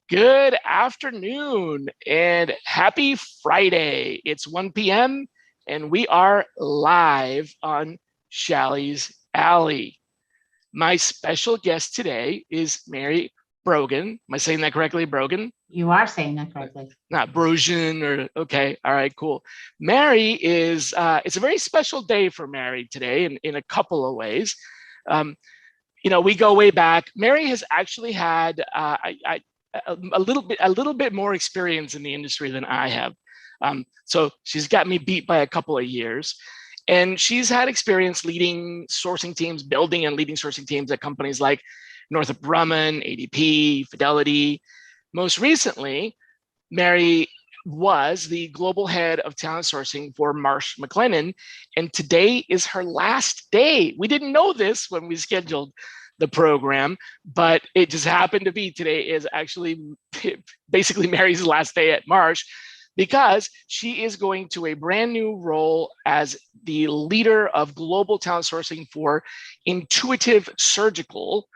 Good afternoon and happy Friday. It's 1 p.m. and we are live on Shally's Alley. My special guest today is Mary Brogan. Am I saying that correctly, Brogan? You are saying that correctly. Not Brogan or, okay, all right, cool. Mary is, it's a very special day for Mary today in a couple of ways. Um, we go way back. Mary has actually had a little bit more experience in the industry than I have. So she's got me beat by a couple of years. And she's had experience leading sourcing teams, building and leading sourcing teams at companies like Northrop Grumman, ADP, Fidelity. Most recently, Mary was the global head of talent sourcing for Marsh McClennan, and today is her last day. We didn't know this when we scheduled the program, but it just happened to be today is actually basically Mary's last day at Marsh, because she is going to a brand new role as the leader of global talent sourcing for Intuitive Surgical,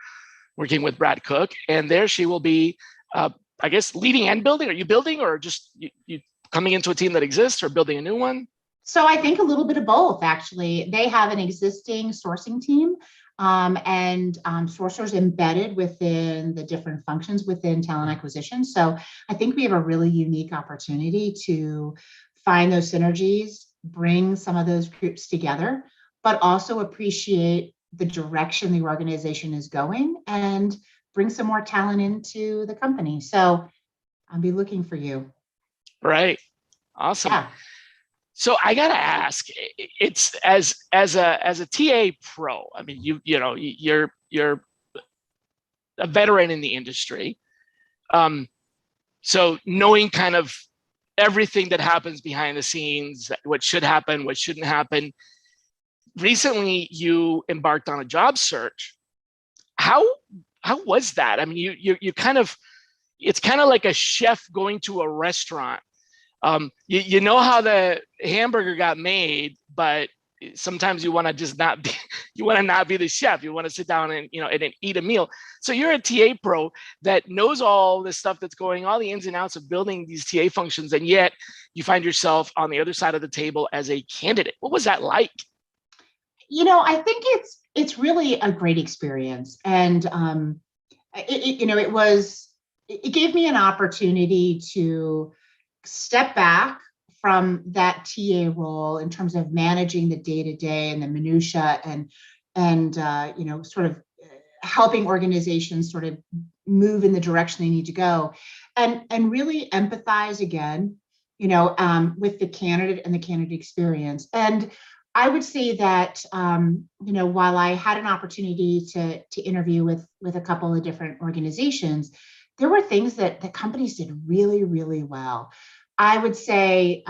working with Brad Cook. And there she will be, I guess, leading and building. Are you building or just you coming into a team that exists or building a new one? So I think a little bit of both, actually. They have an existing sourcing team and sourcers embedded within the different functions within talent acquisition. So I think we have a really unique opportunity to find those synergies, bring some of those groups together, but also appreciate the direction the organization is going and bring some more talent into the company. So I'll be looking for you. Right. Awesome. Yeah. So I gotta ask, it's as a TA pro. I mean, you're a veteran in the industry. So knowing kind of everything that happens behind the scenes, what should happen, what shouldn't happen. Recently, you embarked on a job search. How was that? I mean, you kind of, it's kind of like a chef going to a restaurant. You know how the hamburger got made, but sometimes you want to just not be, you want to not be the chef. You want to sit down and, and eat a meal. So you're a TA pro that knows all this stuff that's going, all the ins and outs of building these TA functions. And yet you find yourself on the other side of the table as a candidate. What was that like? I think it's really a great experience. And, it gave me an opportunity to step back from that TA role in terms of managing the day-to-day and the minutia and sort of helping organizations sort of move in the direction they need to go, and really empathize again, with the candidate and the candidate experience. And I would say that, while I had an opportunity to interview with a couple of different organizations, there were things that the companies did really, really well. I would say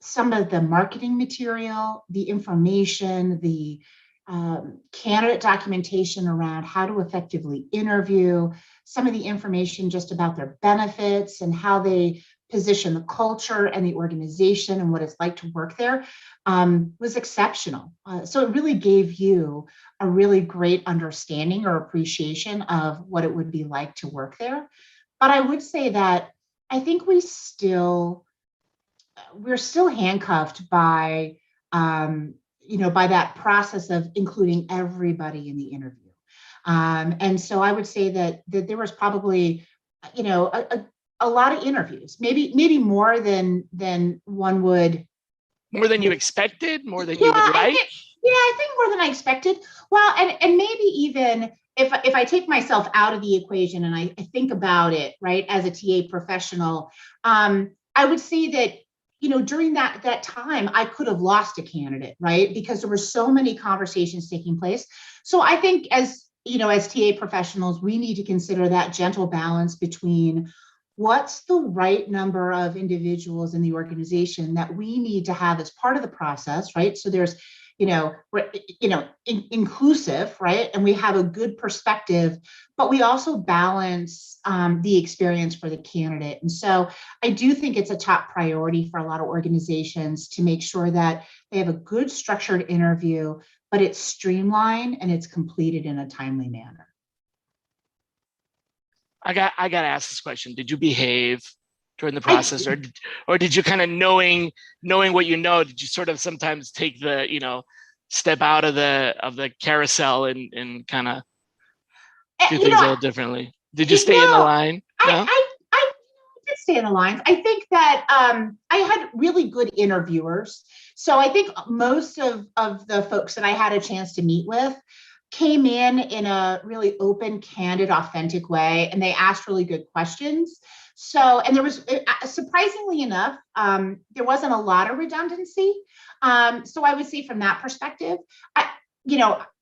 some of the marketing material, the information, the candidate documentation around how to effectively interview, some of the information just about their benefits and how they position the culture and the organization and what it's like to work there was exceptional. So it really gave you a really great understanding or appreciation of what it would be like to work there. But I would say that I think we're still handcuffed by, by that process of including everybody in the interview. And so I would say that there was probably, a lot of interviews, maybe more than one would. More than you expected, more than you would like? I think more than I expected. Well, and maybe even if I take myself out of the equation and I think about it, right, as a TA professional, I would say that, during that time, I could have lost a candidate, right? Because there were so many conversations taking place. So I think as TA professionals, we need to consider that gentle balance between what's the right number of individuals in the organization that we need to have as part of the process, right? So there's, inclusive, right? And we have a good perspective, but we also balance the experience for the candidate. And so I do think it's a top priority for a lot of organizations to make sure that they have a good structured interview, but it's streamlined and it's completed in a timely manner. I got to ask this question. Did you behave during the process, or did you kind of knowing what you know, did you sort of sometimes take the, step out of the carousel and kind of do things a little differently? Did you stay in the line? No? I did stay in the lines. I think that I had really good interviewers. So I think most of the folks that I had a chance to meet with came in a really open, candid, authentic way, and they asked really good questions. So, and there was, surprisingly enough, there wasn't a lot of redundancy. So I would say from that perspective, I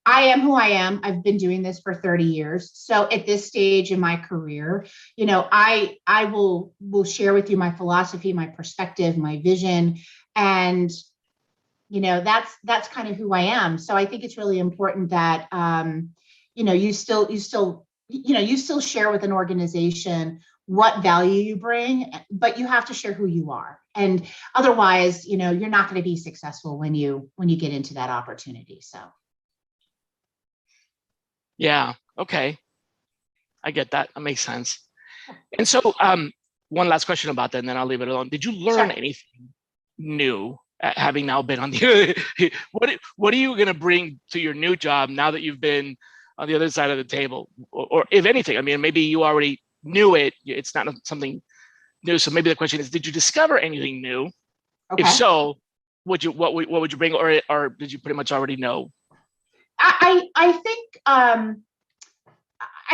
am who I am. I've been doing this for 30 years. So at this stage in my career, I will share with you my philosophy, my perspective, my vision, and that's kind of who I am. So I think it's really important that you still share with an organization what value you bring, but you have to share who you are. And otherwise, you're not going to be successful when you get into that opportunity. So. Yeah. Okay. I get that. That makes sense. And so one last question about that, and then I'll leave it alone. Did you learn anything new having now been on the what are you going to bring to your new job now that you've been on the other side of the table, or if anything? I mean, maybe you already knew it. It's not something new. So maybe the question is, did you discover anything new? Okay. If so, what would you bring, or did you pretty much already know? I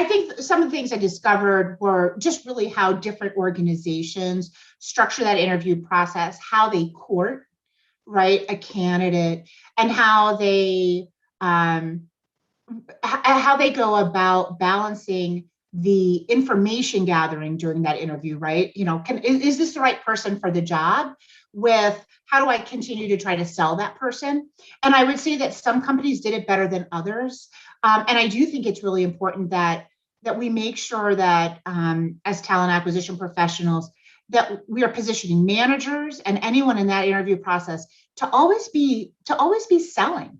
think some of the things I discovered were just really how different organizations structure that interview process, how they court, right, a candidate, and how they go about balancing the information gathering during that interview, right? Is this the right person for the job? With how do I continue to try to sell that person? And I would say that some companies did it better than others. And I do think it's really important that we make sure that as talent acquisition professionals, that we are positioning managers and anyone in that interview process to always be selling,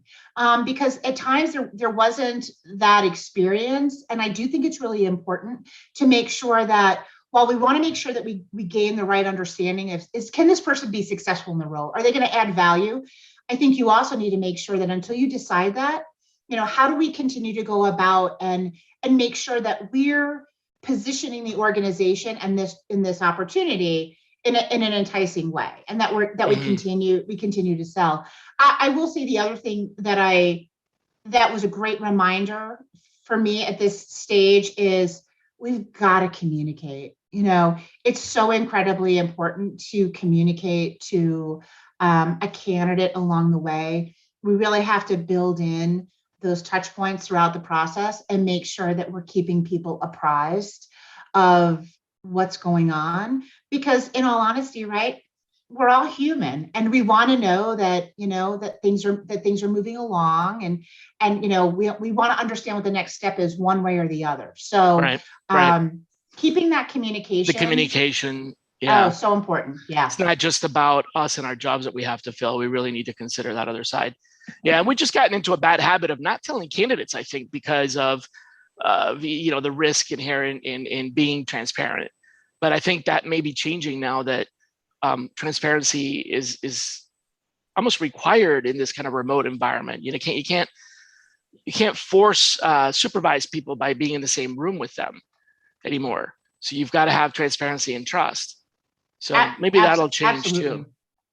because at times there wasn't that experience. And I do think it's really important to make sure that while we want to make sure that we gain the right understanding of can this person be successful in the role? Are they going to add value? I think you also need to make sure that until you decide that, how do we continue to go about and make sure that we're positioning the organization and this opportunity in an enticing way, and that we continue to sell. I will say the other thing that was a great reminder for me at this stage is we've got to communicate. It's so incredibly important to communicate to a candidate along the way. We really have to build in those touch points throughout the process and make sure that we're keeping people apprised of what's going on. Because in all honesty, right, we're all human, and we want to know that that things are moving along, and we want to understand what the next step is, one way or the other. So right. Keeping that communication. The communication. Yeah. Oh, so important. Yeah. It's not just about us and our jobs that we have to fill. We really need to consider that other side. Yeah. And we've just gotten into a bad habit of not telling candidates, I think, because of the risk inherent in being transparent. But I think that may be changing now that transparency is almost required in this kind of remote environment. You can't force supervise people by being in the same room with them anymore. So you've got to have transparency and trust. So maybe that'll change too.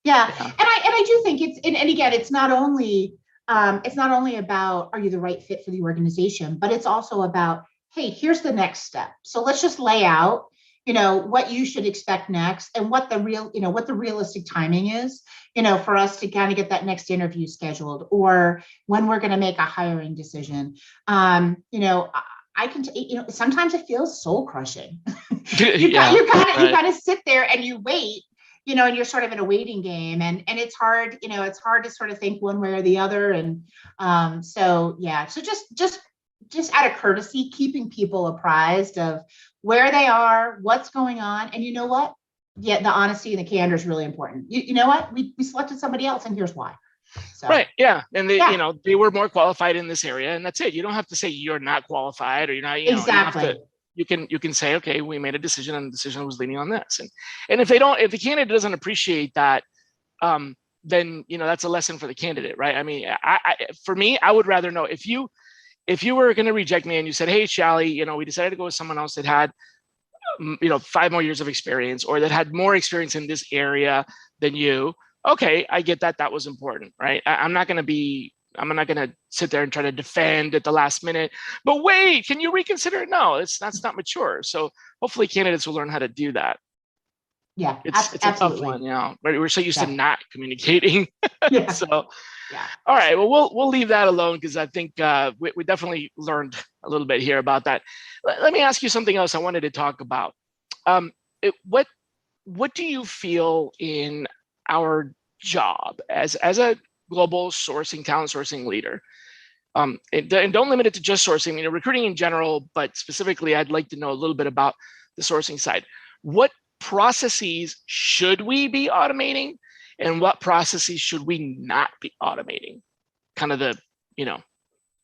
Yeah. And I do think and again, it's not only about, are you the right fit for the organization, but it's also about, hey, here's the next step. So let's just lay out, what you should expect next, and what the realistic timing is, for us to kind of get that next interview scheduled, or when we're going to make a hiring decision. I can, sometimes it feels soul crushing. You kind of sit there and you wait, and you're sort of in a waiting game, and it's hard, it's hard to sort of think one way or the other. And so just out of courtesy, keeping people apprised of where they are, what's going on. And you know what? Yeah, the honesty and the candor is really important. You know what? We selected somebody else, and here's why. So. Right. Yeah. And they were more qualified in this area, and that's it. You don't have to say you're not qualified, or you're not, exactly. you can say, okay, we made a decision and the decision was leaning on this. And if the candidate doesn't appreciate that, then, that's a lesson for the candidate, right? I mean, for me, I would rather know if you were going to reject me and you said, hey, Shally, we decided to go with someone else that had, 5 more years of experience, or that had more experience in this area than you. Okay, I get that. That was important, right? I'm not going to sit there and try to defend at the last minute, but wait, can you reconsider it? No, that's not mature. So hopefully candidates will learn how to do that. Yeah, it's a tough one, but we're so used to not communicating. Yeah. So, yeah. All right. Well, we'll leave that alone, because I think we definitely learned a little bit here about that. Let me ask you something else I wanted to talk about. What do you feel in our job as a global talent sourcing leader? And don't limit it to just sourcing, recruiting in general, but specifically, I'd like to know a little bit about the sourcing side. What processes should we be automating, and what processes should we not be automating? Kind of the,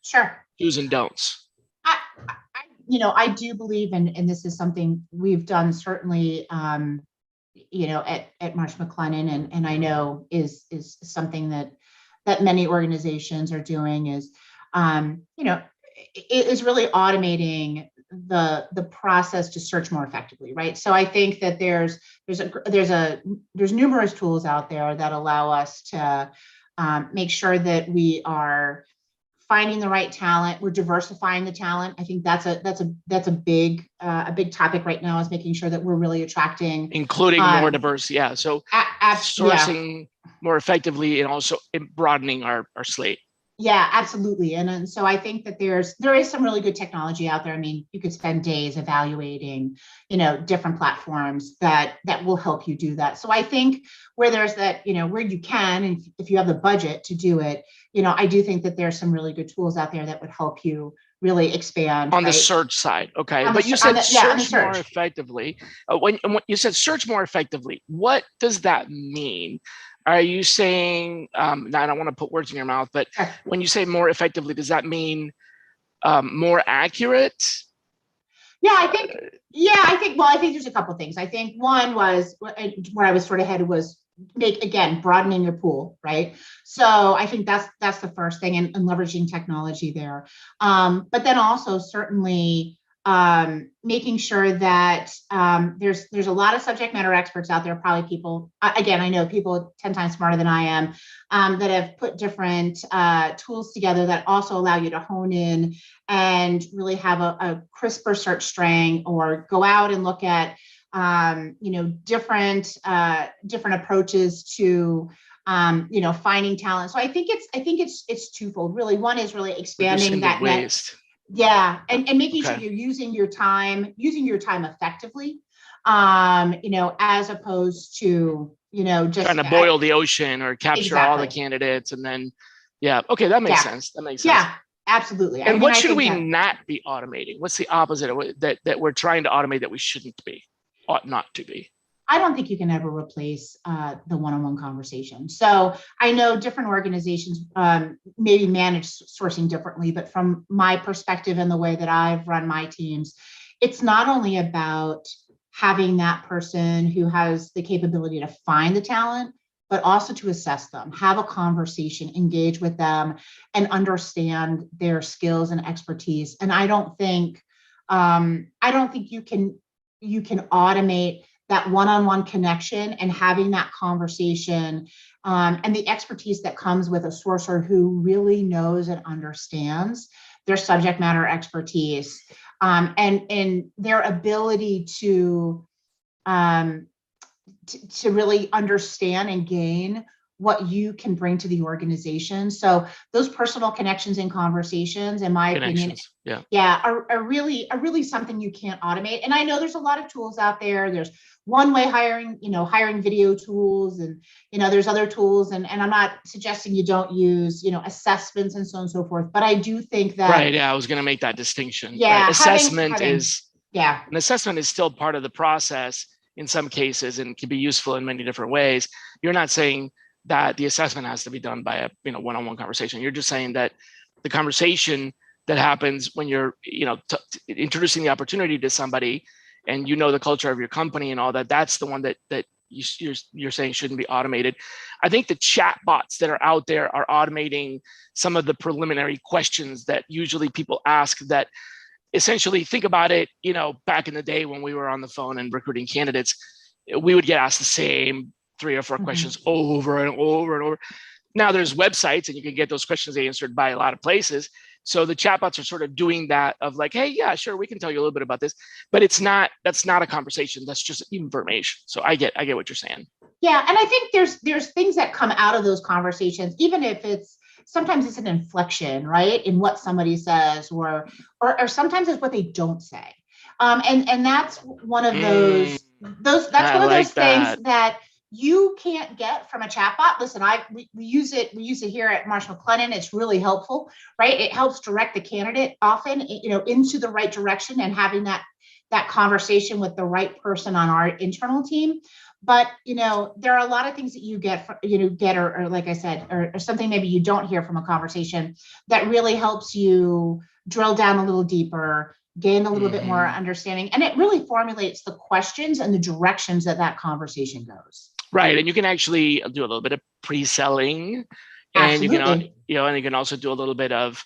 sure, do's and don'ts. I do believe, and this is something we've done certainly, at Marsh McClennan, and I know is something that many organizations are doing, is, it is really automating the process to search more effectively, right? So I think that there's numerous tools out there that allow us to make sure that we are finding the right talent, we're diversifying the talent. I think that's a big topic right now, is making sure that we're really attracting, including more diverse. Yeah. So sourcing more effectively, and also broadening our slate. Yeah, absolutely. And so I think that there is some really good technology out there. I mean, you could spend days evaluating, different platforms that will help you do that. So I think where there's that, where you can, and if you have the budget to do it, I do think that there's some really good tools out there that would help you really expand on the search side. Okay. But you said search more effectively. When you said search more effectively, what does that mean? Are you saying, now I don't want to put words in your mouth, but when you say more effectively, does that mean more accurate? Yeah, I think there's a couple of things. I think one was where I was sort of headed was broadening your pool, right? So I think that's the first thing, and leveraging technology there. But then also certainly making sure that there's a lot of subject matter experts out there, probably people, again, I know people 10 times smarter than I am, that have put different tools together that also allow you to hone in and really have a crisper search string, or go out and look at different approaches to finding talent. So I think it's twofold. Really, one is really expanding that waste. Yeah, and making sure you're using your time effectively, as opposed to just trying to boil the ocean or capture all the candidates, and then that makes sense. That makes sense. Yeah, absolutely. And what should we not be automating? What's the opposite of that we're trying to automate that we ought not to be? I don't think you can ever replace the one-on-one conversation. So I know different organizations maybe manage sourcing differently, but from my perspective and the way that I've run my teams, it's not only about having that person who has the capability to find the talent, but also to assess them, have a conversation, engage with them, and understand their skills and expertise. And I don't think you can automate that one-on-one connection and having that conversation, and the expertise that comes with a sourcer who really knows and understands their subject matter expertise, and their ability to really understand and gain what you can bring to the organization. So those personal connections and conversations, in my opinion, are really something you can't automate. And I know there's a lot of tools out there. There's one-way hiring, hiring video tools, and there's other tools. And I'm not suggesting you don't use, assessments and so on and so forth. But I do think that I was going to make that distinction. Yeah, right? Assessment is still part of the process in some cases, and can be useful in many different ways. You're not saying that the assessment has to be done by a one-on-one conversation. You're just saying that the conversation that happens when you're, introducing the opportunity to somebody, and the culture of your company and all that. That's the one that you're saying shouldn't be automated. I think the chat bots that are out there are automating some of the preliminary questions that usually people ask, that essentially, think about it, back in the day when we were on the phone and recruiting candidates, we would get asked the same 3 or 4 questions over and over and over. Now there's websites and you can get those questions answered by a lot of places. So the chatbots are sort of doing that of like, hey, yeah, sure, we can tell you a little bit about this, but that's not a conversation. That's just information. So I get what you're saying. Yeah, and I think there's things that come out of those conversations, even if sometimes it's an inflection, right, in what somebody says, or sometimes it's what they don't say, and that's one of those things that you can't get from a chatbot. Listen, we use it here at Marsh McClennan. It's really helpful, right? It helps direct the candidate often, into the right direction, and having that conversation with the right person on our internal team. But there are a lot of things that you get, or like I said, or something maybe you don't hear from a conversation that really helps you drill down a little deeper, gain a little bit more understanding, and it really formulates the questions and the directions that conversation goes. Right, and you can actually do a little bit of pre-selling, and you can also do a little bit of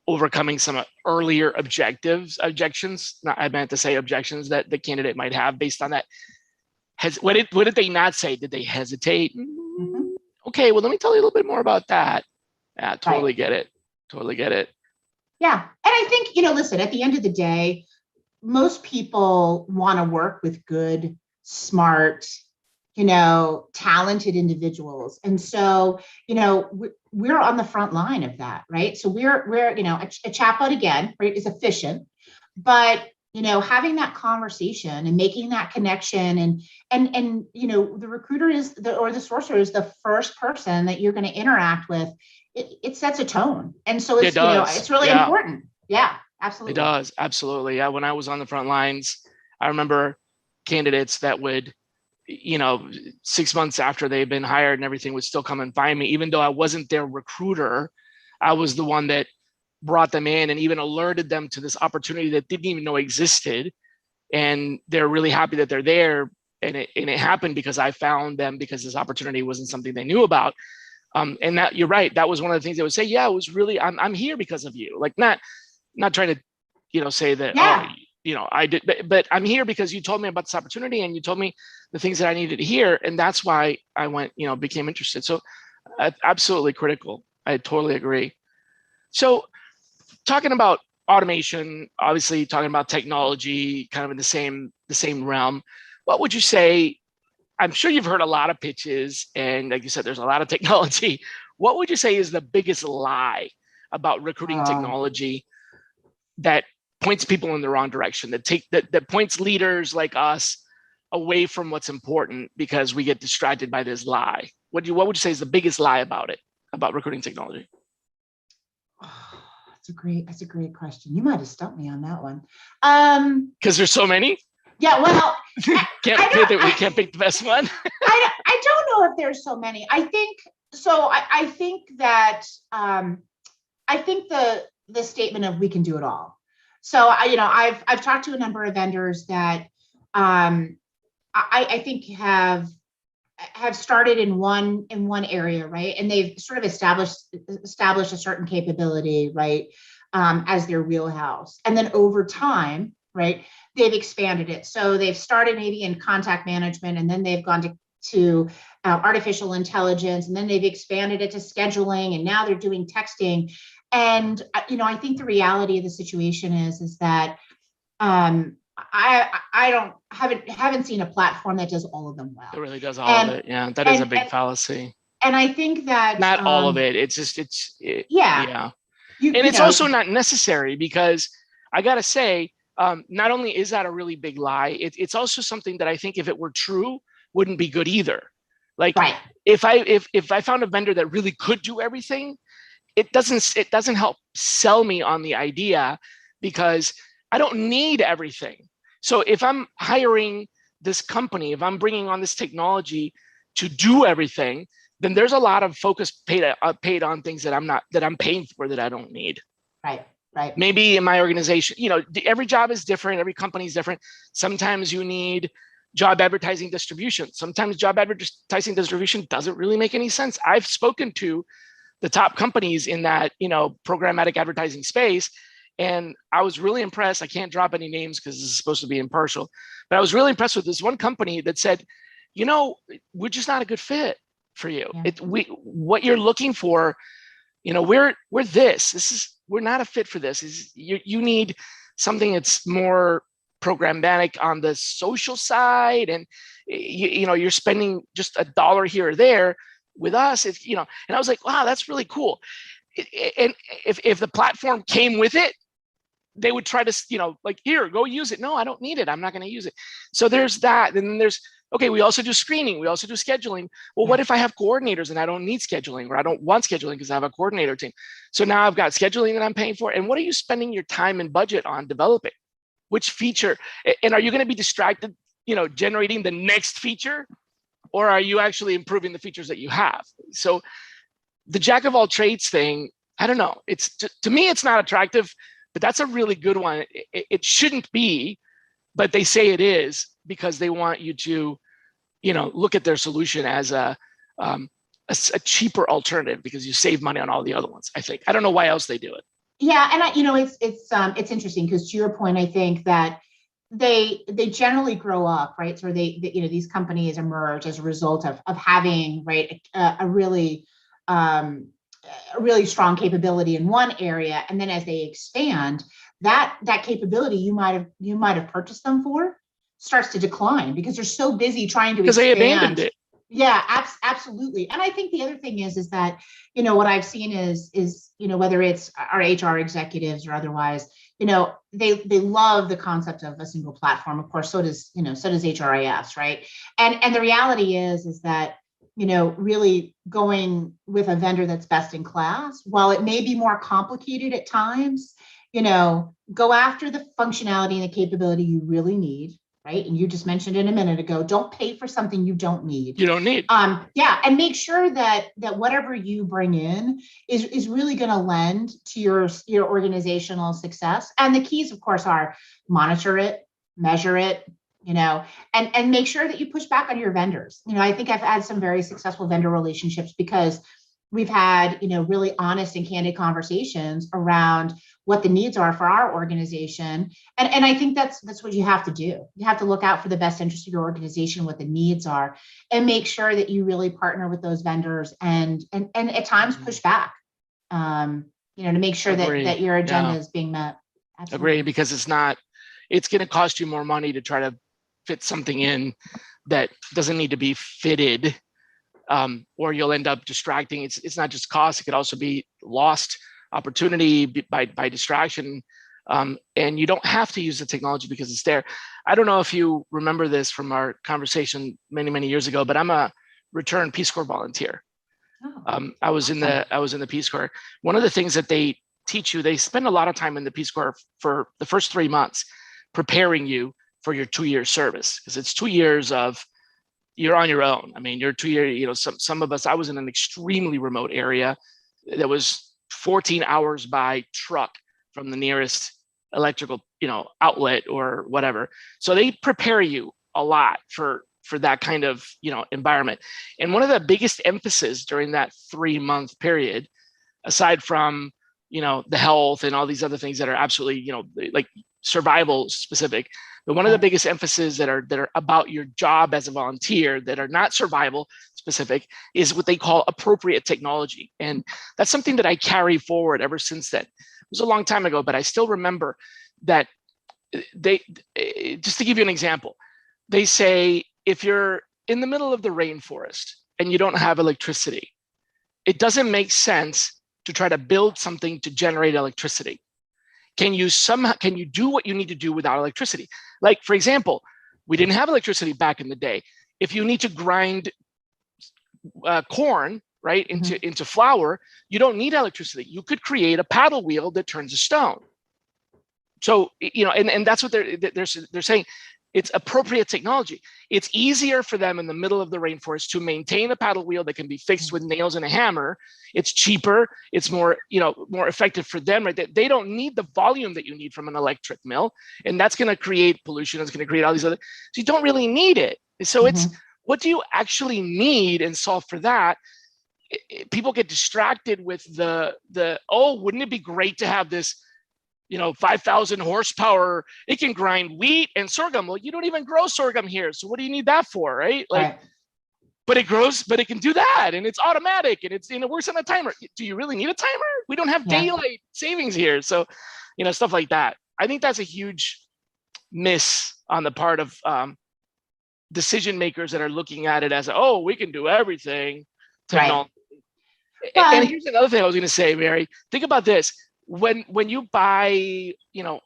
overcoming some earlier objections. I meant to say objections that the candidate might have based on that. What did they not say? Did they hesitate? Okay, well, let me tell you a little bit more about that. Yeah, totally get it. Totally get it. Yeah, and I think, listen, at the end of the day, most people want to work with good, smart, talented individuals. And so, we're on the front line of that, right? So we're a chatbot, again, right, is efficient, but having that conversation and making that connection, and the recruiter or the sourcer is the first person that you're going to interact with. It sets a tone, and so it's it's really important. Yeah, absolutely. It does, absolutely. Yeah, when I was on the front lines, I remember candidates that would, 6 months after they've been hired and everything, would still come and find me, even though I wasn't their recruiter. I was the one that brought them in and even alerted them to this opportunity that didn't even know existed, and they're really happy that they're there. And it happened because I found them, because this opportunity wasn't something they knew about. And that, you're right, that was one of the things they would say. Yeah, it was really, I'm here because of you. Like, not trying to, say that, I did, but I'm here because you told me about this opportunity and you told me the things that I needed to hear. And that's why I went, became interested. So absolutely critical. I totally agree. So talking about automation, obviously talking about technology, kind of in the same realm, what would you say? I'm sure you've heard a lot of pitches, and like you said, there's a lot of technology. What would you say is the biggest lie about recruiting technology that points people in the wrong direction, that points leaders like us away from what's important because we get distracted by this lie? What would you say is the biggest lie about recruiting technology? That's a great question. You might have stumped me on that one. Because there's so many. Yeah, well, we can't pick the best one. I don't know if there's so many. I think so. I think that I think the statement of we can do it all. So I've talked to a number of vendors that I think have started in one area, right, and they've sort of established a certain capability, right, as their wheelhouse, and then over time, right, they've expanded it. So they've started maybe in contact management, and then they've gone to artificial intelligence, and then they've expanded it to scheduling, and now they're doing texting. And I think the reality of the situation is that I haven't seen a platform that does all of them well. It really does all of it. Yeah, that is a big fallacy. And I think that not all of it. It's just yeah. It's also not necessary, because I gotta say, not only is that a really big lie, it's also something that I think, if it were true, wouldn't be good either. Like, right. if I found a vendor that really could do everything, it doesn't help sell me on the idea, because I don't need everything. So if I'm hiring this company, if I'm bringing on this technology to do everything, then there's a lot of focus paid on things that I'm paying for that I don't need. Right. Right. Maybe in my organization, every job is different. Every company is different. Sometimes you need job advertising distribution. Sometimes job advertising distribution doesn't really make any sense. I've spoken to the top companies in that, programmatic advertising space, and I was really impressed. I can't drop any names because this is supposed to be impartial, but I was really impressed with this one company that said, we're just not a good fit for you. Yeah. What you're looking for, we're we're not a fit for this. You need something that's more programmatic on the social side, and you're spending just $1 here or there. With us, and I was like, wow, that's really cool. And if the platform came with it, they would try to, like, here, go use it. No, I don't need it. I'm not going to use it. So there's that. And then there's, okay, we also do screening. We also do scheduling. Well, what if I have coordinators and I don't need scheduling, or I don't want scheduling because I have a coordinator team? So now I've got scheduling that I'm paying for. And what are you spending your time and budget on developing? Which feature? And are you going to be distracted, generating the next feature? Or are you actually improving the features that you have? So the jack of all trades thing, I don't know. To me, it's not attractive, but that's a really good one. It shouldn't be, but they say it is because they want you to, look at their solution as a cheaper alternative because you save money on all the other ones. I think. I don't know why else they do it. Yeah, and it's interesting because to your point, I think that they generally grow up, right? So these companies emerge as a result of having, right, a really strong capability in one area, and then as they expand, that capability you might have purchased them for starts to decline because they're so busy trying to expand. Because they abandoned it. Yeah, absolutely. And I think the other thing is that, what I've seen is, whether it's our HR executives or otherwise, they love the concept of a single platform. Of course, so does HRIS, right? And the reality is that, really going with a vendor that's best in class, while it may be more complicated at times, go after the functionality and the capability you really need. Right. And you just mentioned it a minute ago, don't pay for something you don't need. You don't need. And make sure that whatever you bring in is really going to lend to your organizational success. And the keys, of course, are monitor it, measure it, and make sure that you push back on your vendors. I think I've had some very successful vendor relationships because we've had, really honest and candid conversations around what the needs are for our organization. And I think that's what you have to do. You have to look out for the best interest of your organization, what the needs are, and make sure that you really partner with those vendors and at times push back, to make sure that your agenda is being met. Absolutely. Agree, because it's going to cost you more money to try to fit something in that doesn't need to be fitted. Or you'll end up distracting. It's not just cost; it could also be lost opportunity by distraction. And you don't have to use the technology because it's there. I don't know if you remember this from our conversation many years ago, but I'm a returned Peace Corps volunteer. I was in the Peace Corps. One of the things that they teach you, they spend a lot of time in the Peace Corps for the first 3 months preparing you for your 2-year service, because it's 2 years of you're on your own. I mean, you're 2 years, some of us, I was in an extremely remote area that was 14 hours by truck from the nearest electrical, outlet or whatever. So they prepare you a lot for that kind of, environment. And one of the biggest emphasis during that 3-month period, aside from, the health and all these other things that are absolutely, like survival specific, but one of the biggest emphases that are about your job as a volunteer that are not survival specific is what they call appropriate technology. And that's something that I carry forward ever since then. It was a long time ago, but I still remember that they, just to give you an example, they say, if you're in the middle of the rainforest and you don't have electricity, it doesn't make sense to try to build something to generate electricity. Can you do what you need to do without electricity? Like, for example, we didn't have electricity back in the day. If you need to grind corn, right, into flour, you don't need electricity. You could create a paddle wheel that turns a stone. So, and that's what they're saying. It's appropriate technology. It's easier for them in the middle of the rainforest to maintain a paddle wheel that can be fixed with nails and a hammer. It's cheaper. It's more, more effective for them, right? They don't need the volume that you need from an electric mill, and that's going to create pollution. It's going to create all these other. So you don't really need it. So it's what do you actually need and solve for that? People get distracted with the wouldn't it be great to have this 5,000 horsepower, it can grind wheat and sorghum. Well, you don't even grow sorghum here. So what do you need that for, right? But it grows, but it can do that. And it's automatic and it works on a timer. Do you really need a timer? We don't have daylight savings here. So, stuff like that. I think that's a huge miss on the part of decision makers that are looking at it as, we can do everything. Technology. Right. And here's another thing I was going to say, Mary. Think about this. When you buy,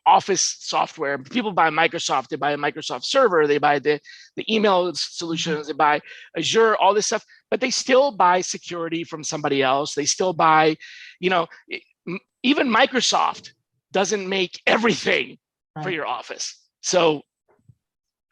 office software, people buy Microsoft, they buy a Microsoft server, they buy the email solutions, they buy Azure, all this stuff, but they still buy security from somebody else. They still buy, even Microsoft doesn't make everything for your office. So,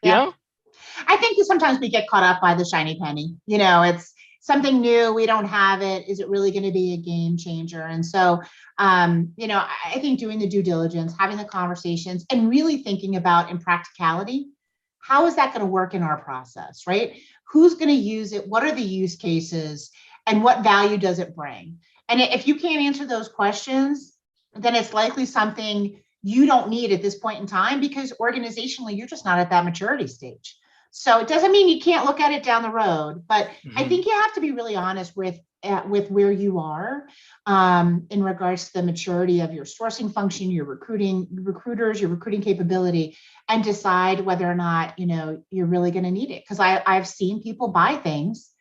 I think that sometimes we get caught up by the shiny penny. It's something new, we don't have it. Is it really going to be a game changer? And so, I think doing the due diligence, having the conversations, and really thinking about in practicality, how is that going to work in our process, right? Who's going to use it? What are the use cases? And what value does it bring? And if you can't answer those questions, then it's likely something you don't need at this point in time, because organizationally, you're just not at that maturity stage. So it doesn't mean you can't look at it down the road, but I think you have to be really honest with where you are in regards to the maturity of your sourcing function, your recruiters, your recruiting capability, and decide whether or not you're really going to need it. Because I've seen people buy things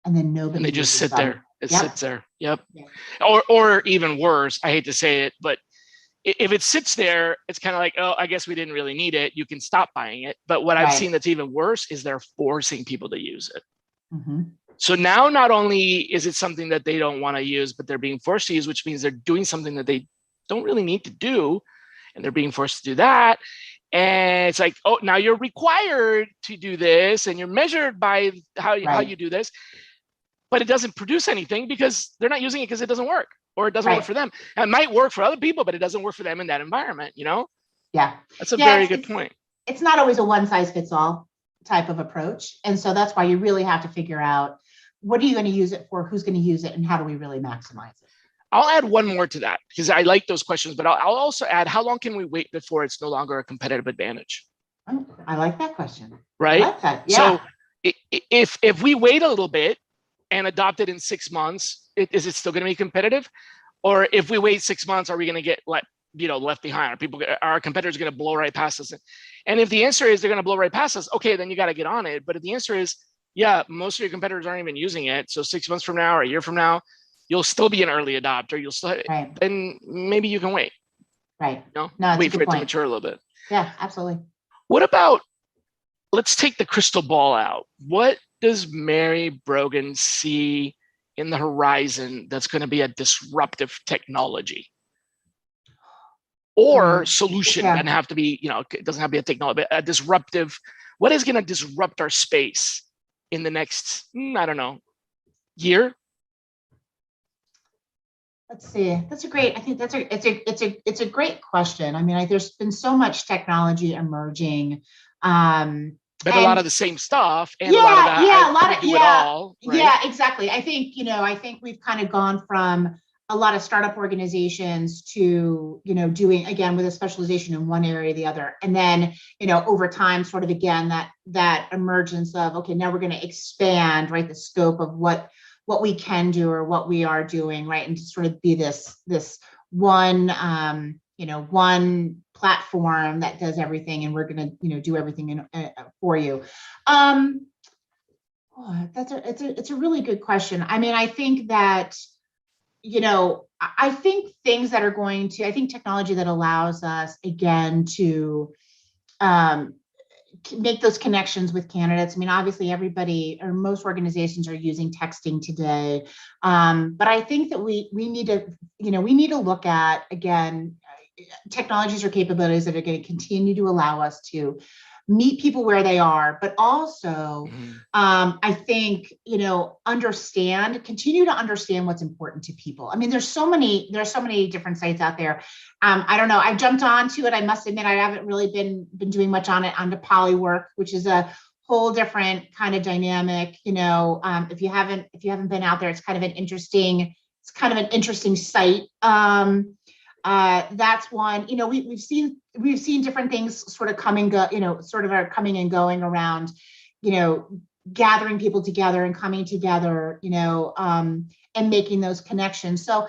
and then nobody. And they just sit there. It sits there. Yep. Yeah. Or even worse, I hate to say it, but if it sits there, it's kind of like, I guess we didn't really need it. You can stop buying it. But what I've seen that's even worse is they're forcing people to use it. So now not only is it something that they don't want to use, but they're being forced to use, which means they're doing something that they don't really need to do. And they're being forced to do that. And it's like, now you're required to do this and you're measured by how you do this. But it doesn't produce anything because they're not using it because it doesn't work. Or it doesn't work for them. And it might work for other people, but it doesn't work for them in that environment, Yeah. That's a very good point. It's not always a one size fits all type of approach. And so that's why you really have to figure out, what are you going to use it for? Who's going to use it? And how do we really maximize it? I'll add one more to that because I like those questions, but I'll also add, how long can we wait before it's no longer a competitive advantage? I like that question. Right? I like that. Yeah. So if we wait a little bit and adopt it in 6 months, is it still going to be competitive? Or if we wait 6 months, are we going to get left behind? Are our competitors going to blow right past us? And if the answer is they're going to blow right past us, okay, then you got to get on it. But if the answer is, most of your competitors aren't even using it, so 6 months from now or a year from now, you'll still be an early adopter. You'll still, then maybe you can wait. Right. Wait for it to mature a little bit. Yeah, absolutely. What about, let's take the crystal ball out. What does Mary Brogan see in the horizon that's going to be a disruptive technology or solution? Doesn't have to be, it doesn't have to be a technology, but a disruptive, what is going to disrupt our space in the next, year? Let's see. I think it's a great question. I mean, there's been so much technology emerging. But a lot of the same stuff and a lot of that. Yeah, exactly. I think we've kind of gone from a lot of startup organizations to, doing, again, with a specialization in one area or the other. And then, over time, sort of, again, that emergence of, okay, now we're going to expand, right, the scope of what we can do or what we are doing, right, and to sort of be this one, one platform that does everything, and we're going to, do everything for you. It's a really good question. I mean, I think that, I think things that are going to, I think technology that allows us, again, to make those connections with candidates. I mean, obviously everybody or most organizations are using texting today. But I think that we need to look at, again, technologies or capabilities that are going to continue to allow us to meet people where they are, but also, I think, continue to understand what's important to people. I mean, there's so many different sites out there. I don't know, I've jumped onto it. I must admit, I haven't really been doing much on it, onto Polywork, which is a whole different kind of dynamic. If you haven't been out there, it's kind of an interesting site. That's one. We've seen different things sort of come and go, sort of are coming and going around, gathering people together and coming together, and making those connections. So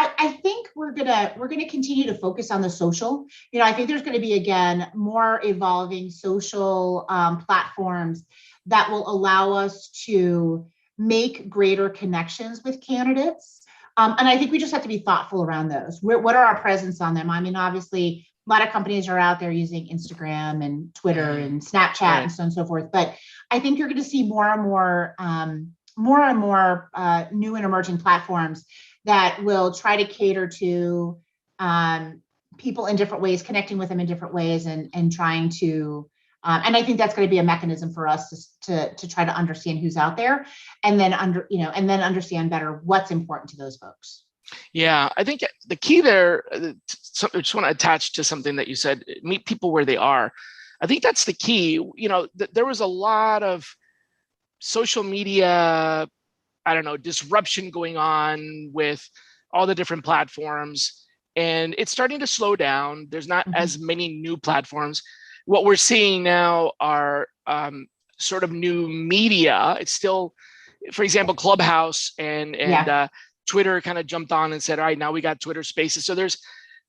I think we're gonna continue to focus on the social. I think there's going to be, again, more evolving social platforms that will allow us to make greater connections with candidates. And I think we just have to be thoughtful around those. What are our presence on them? I mean, obviously, a lot of companies are out there using Instagram and Twitter and Snapchat and so on and so forth. But I think you're going to see more and more new and emerging platforms that will try to cater to people in different ways, connecting with them in different ways, and trying to. And I think that's going to be a mechanism for us to try to understand who's out there, and then understand better what's important to those folks. Yeah, I think the key there, I just want to attach to something that you said, meet people where they are. I think that's the key. There was a lot of social media, disruption going on with all the different platforms, and it's starting to slow down. There's not as many new platforms. What we're seeing now are sort of new media. It's still, for example, Clubhouse and Twitter kind of jumped on and said, all right, now we got Twitter Spaces. So there's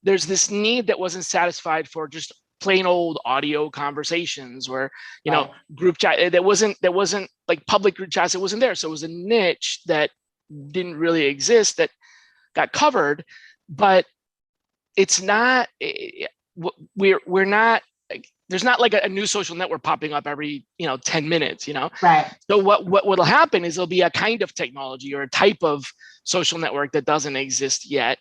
this need that wasn't satisfied for just plain old audio conversations, where group chat that wasn't like public group chats. It wasn't there. So it was a niche that didn't really exist that got covered, but it's not. We're not. There's not like a new social network popping up every 10 minutes, Right. So what'll happen is there'll be a kind of technology or a type of social network that doesn't exist yet.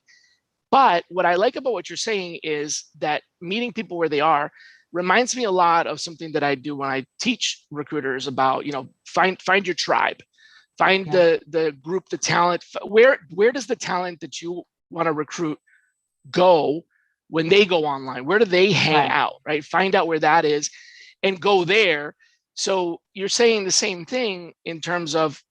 But what I like about what you're saying is that meeting people where they are reminds me a lot of something that I do when I teach recruiters about, find your tribe, find the group, the talent. Where does the talent that you want to recruit go when they go online? Where do they hang out, right? Find out where that is and go there. So you're saying the same thing in terms of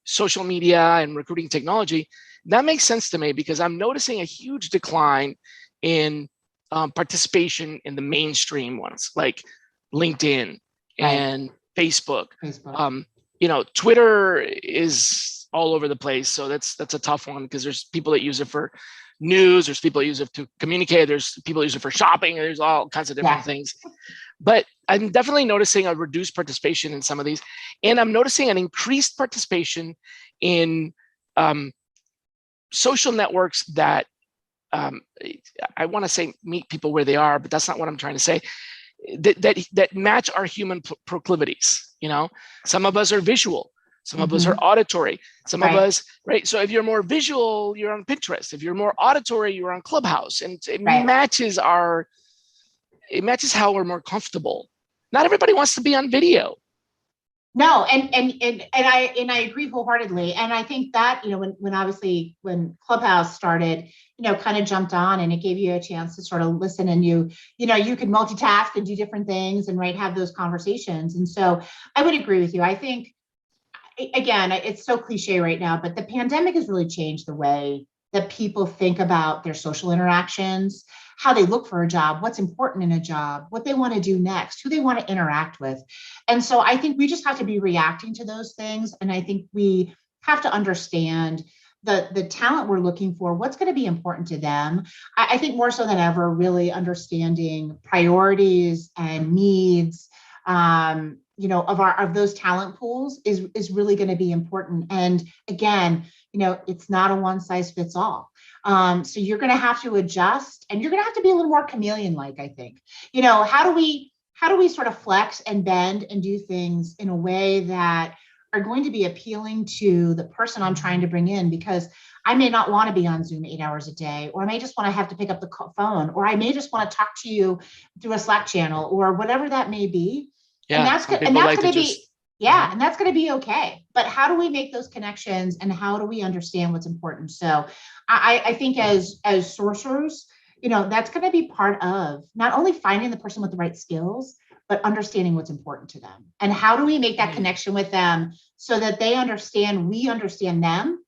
social media and recruiting technology. That makes sense to me, because I'm noticing a huge decline in participation in the mainstream ones like LinkedIn and Facebook. Twitter is all over the place. So that's a tough one, because there's people that use it for news, there's people that use it to communicate, there's people that use it for shopping, there's all kinds of different things. But I'm definitely noticing a reduced participation in some of these, and I'm noticing an increased participation in social networks that I want to say meet people where they are, but that's not what I'm trying to say. That match our human proclivities. Some of us are visual, some of us are auditory, some of us, right? So if you're more visual, you're on Pinterest. If you're more auditory, you're on Clubhouse, and it matches how we're more comfortable. Not everybody wants to be on video. No, and I agree wholeheartedly. And I think that, when Clubhouse started, kind of jumped on, and it gave you a chance to sort of listen, and you could multitask and do different things and have those conversations. And so I would agree with you. I think, again, it's so cliche right now, but the pandemic has really changed the way that people think about their social interactions, how they look for a job, what's important in a job, what they want to do next, who they want to interact with. And so I think we just have to be reacting to those things. And I think we have to understand the talent we're looking for, what's going to be important to them. I think more so than ever, really understanding priorities and needs, of those talent pools is really going to be important. And again, it's not a one size fits all. So you're going to have to adjust, and you're going to have to be a little more chameleon-like, I think. How do we sort of flex and bend and do things in a way that are going to be appealing to the person I'm trying to bring in? Because I may not want to be on Zoom 8 hours a day, or I may just want to have to pick up the phone, or I may just want to talk to you through a Slack channel, or whatever that may be. Yeah, and that's good. And that's going to be, Mhm. and that's going to be okay. But how do we make those connections, and how do we understand what's important? So I think as sourcers, that's going to be part of not only finding the person with the right skills, but understanding what's important to them. And how do we make that connection with them so that they understand, we understand them,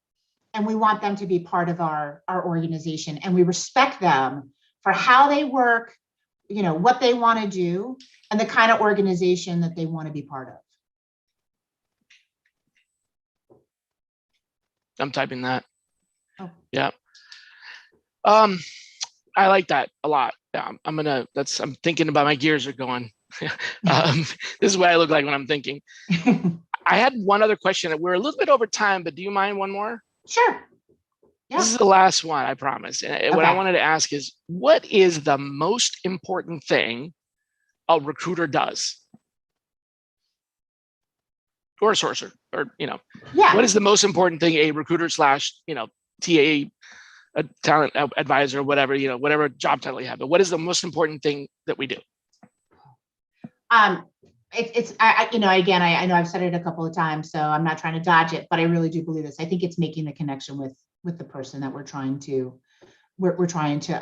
and we want them to be part of our organization, and we respect them for how they work, what they want to do, and the kind of organization that they want to be part of. I'm typing that. Oh. Yeah. I like that a lot. Yeah, I'm thinking about, my gears are going. This is what I look like when I'm thinking. I had one other question. We're a little bit over time, but do you mind one more? Sure. Yeah. This is the last one, I promise. And what I wanted to ask is, what is the most important thing a recruiter does? Or a sourcer, or, what is the most important thing a recruiter / TA, a talent advisor, whatever, whatever job title you have, but what is the most important thing that we do? Again, I know I've said it a couple of times, so I'm not trying to dodge it, but I really do believe this. I think it's making the connection with the person that we're trying to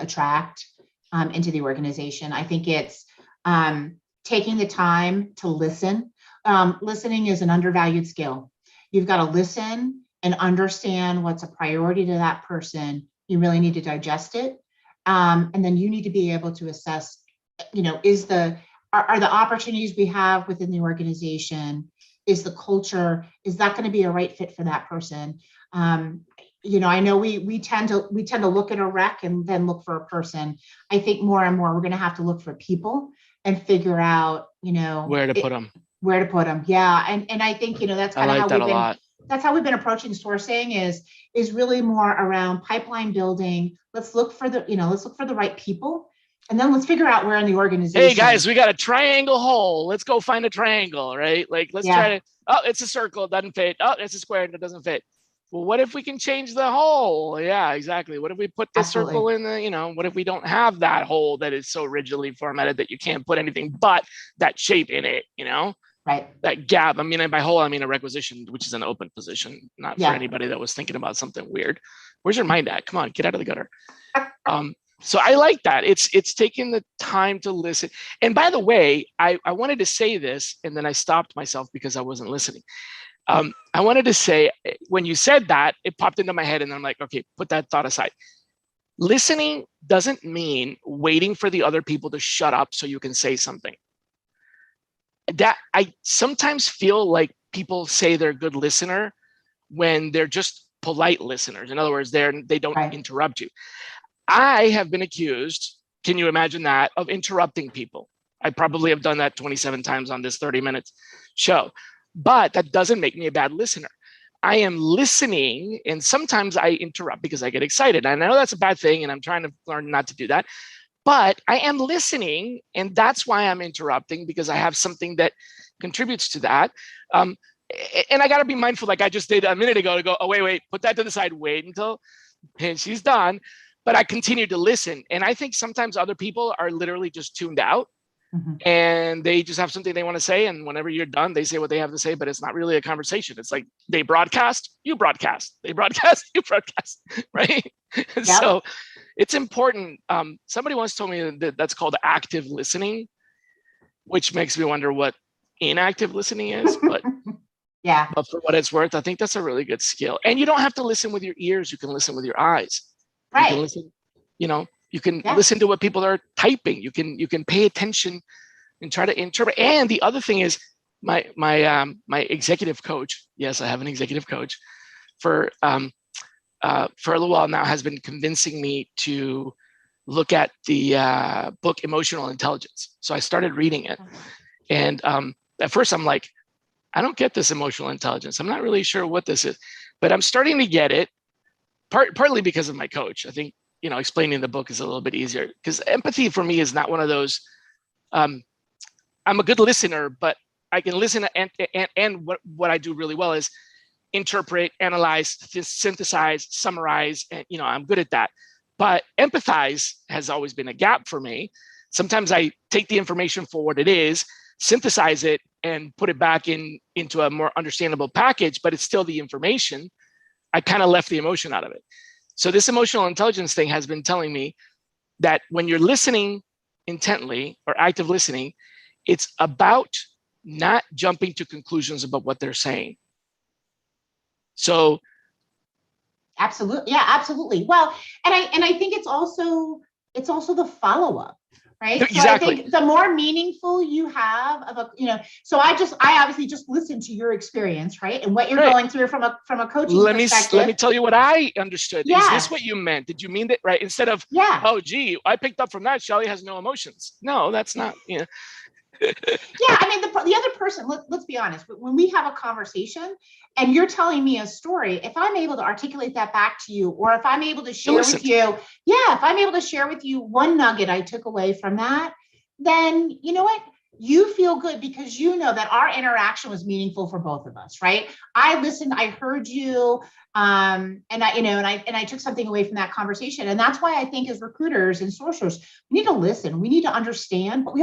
attract into the organization. I think it's taking the time to listen. Listening is an undervalued skill. You've got to listen and understand what's a priority to that person. You really need to digest it. And then you need to be able to assess, are the opportunities we have within the organization, is the culture, is that going to be a right fit for that person? I know we tend to look at a rec and then look for a person. I think more and more we're going to have to look for people and figure out, where to put them. Yeah. And I think, that's kind of that's how we've been approaching sourcing is really more around pipeline building. Let's look for the right people. And then let's figure out where in the organization. Hey guys, we got a triangle hole. Let's go find a triangle, right? Like, let's try to, it's a circle, it doesn't fit. Oh, it's a square and it doesn't fit. Well, what if we can change the hole? Yeah, exactly. What if we put this circle in the, what if we don't have that hole that is so rigidly formatted that you can't put anything but that shape in it, Right. That gap. I mean, by hole, I mean a requisition, which is an open position, not for anybody that was thinking about something weird. Where's your mind at? Come on, get out of the gutter. So I like that. It's taking the time to listen. And by the way, I wanted to say this, and then I stopped myself because I wasn't listening. I wanted to say, when you said that, it popped into my head, and I'm like, okay, put that thought aside. Listening doesn't mean waiting for the other people to shut up so you can say something. That I sometimes feel like people say they're a good listener when they're just polite listeners. In other words, they don't interrupt you. I have been accused, can you imagine that, of interrupting people. I probably have done that 27 times on this 30 minutes show, but that doesn't make me a bad listener. I am listening, and sometimes I interrupt because I get excited. And I know that's a bad thing, and I'm trying to learn not to do that. But I am listening, and that's why I'm interrupting, because I have something that contributes to that. And I got to be mindful, like I just did a minute ago, to go, oh, wait, put that to the side, wait until she's done. But I continue to listen. And I think sometimes other people are literally just tuned out, and they just have something they want to say. And whenever you're done, they say what they have to say, but it's not really a conversation. It's like they broadcast, you broadcast, they broadcast, you broadcast, right? Yep. So it's important. Somebody once told me that that's called active listening, which makes me wonder what inactive listening is. But but for what it's worth, I think that's a really good skill. And you don't have to listen with your ears. You can listen with your eyes. Right. You can listen, you can listen to what people are typing. You can pay attention and try to interpret. And the other thing is my executive coach. Yes, I have an executive coach for a little while now, has been convincing me to look at the book Emotional Intelligence. So I started reading it. And at first I'm like, I don't get this emotional intelligence. I'm not really sure what this is, but I'm starting to get it, partly because of my coach. I think, explaining the book is a little bit easier, because empathy for me is not one of those, I'm a good listener, but I can listen, and what I do really well is interpret, analyze, synthesize, summarize, and I'm good at that. But empathize has always been a gap for me. Sometimes I take the information for what it is, synthesize it, and put it back into a more understandable package, but it's still the information. I kind of left the emotion out of it. So this emotional intelligence thing has been telling me that when you're listening intently or active listening, it's about not jumping to conclusions about what they're saying. So absolutely. Yeah, absolutely. Well, and I think it's also the follow-up, right? Exactly. So I think the more meaningful you have of a, so I obviously just listened to your experience, right? And what you're going through from a coaching perspective. Let me tell you what I understood. Yes. Is this what you meant? Did you mean that, right? Instead of, oh, gee, I picked up from that, Shelly has no emotions. No, that's not, Yeah, I mean, the other person, let's be honest, but when we have a conversation and you're telling me a story, if I'm able to articulate that back to you, or if I'm able to share with you, if I'm able to share with you one nugget I took away from that, then you know what? You feel good because you know that our interaction was meaningful for both of us, right? I listened, I heard you, and I took something away from that conversation. And that's why I think as recruiters and sourcers, we need to listen, we need to understand, but we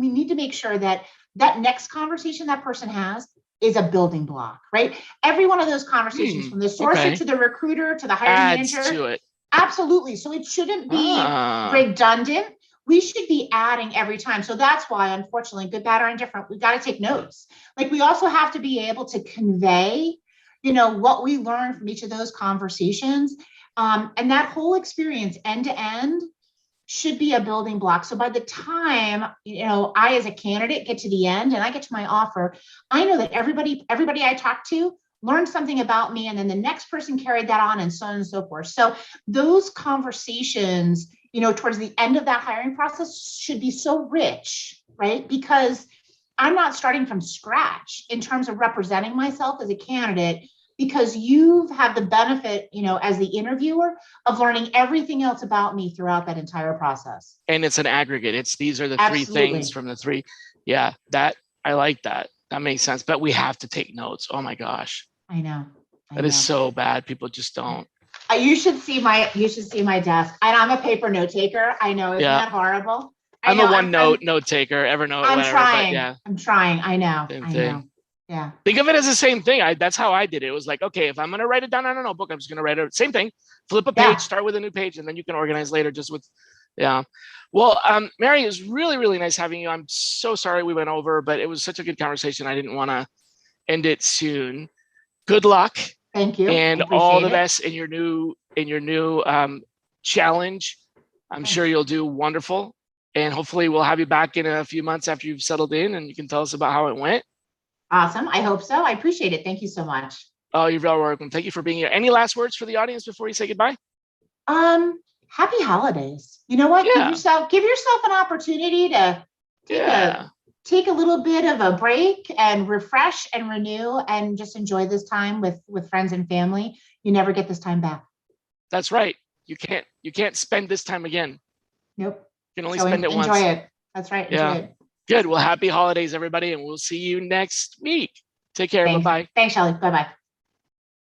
need to make sure that next conversation that person has is a building block, right? Every one of those conversations, from the sourcer to the recruiter to the hiring manager, to it. Absolutely. So it shouldn't be redundant. We should be adding every time. So that's why, unfortunately, good, bad, or indifferent, we've got to take notes. Like, we also have to be able to convey, what we learned from each of those conversations. And that whole experience, end to end, should be a building block. So by the time, I, as a candidate, get to the end and I get to my offer, I know that everybody I talk to learned something about me, and then the next person carried that on, and so on and so forth. So those conversations, towards the end of that hiring process should be so rich, right? Because I'm not starting from scratch in terms of representing myself as a candidate, because you have the benefit, as the interviewer, of learning everything else about me throughout that entire process. And it's an aggregate. These are the three things from the three. Yeah, I like that. That makes sense. But we have to take notes. Oh my gosh. I know. That is so bad. People just don't. You should see my desk. And I'm a paper note taker. I know, isn't that horrible? I'm a OneNote note taker, Evernote, I'm whatever. trying. But yeah. I'm trying. I know. Same I thing. know. Yeah. Think of it as the same thing. That's how I did it. It was like, okay, if I'm going to write it down on a notebook, I'm just going to write it. Same thing. Flip a page, start with a new page, and then you can organize later just with, Well, Mary, it was really, really nice having you. I'm so sorry we went over, but it was such a good conversation. I didn't want to end it soon. Good luck. Thank you. And all the best in your new challenge. I'm sure you'll do wonderful. And hopefully we'll have you back in a few months after you've settled in and you can tell us about how it went. Awesome. I hope so. I appreciate it. Thank you so much. Oh, you're very welcome. Thank you for being here. Any last words for the audience before you say goodbye? Happy holidays. You know what? Yeah. Give yourself an opportunity to take a little bit of a break and refresh and renew and just enjoy this time with friends and family. You never get this time back. That's right. You can't spend this time again. Nope. You can only spend it once. Enjoy it. That's right. Enjoy it. Good. Well, happy holidays, everybody. And we'll see you next week. Take care. Thanks. Bye-bye. Thanks, Shelly. Bye-bye.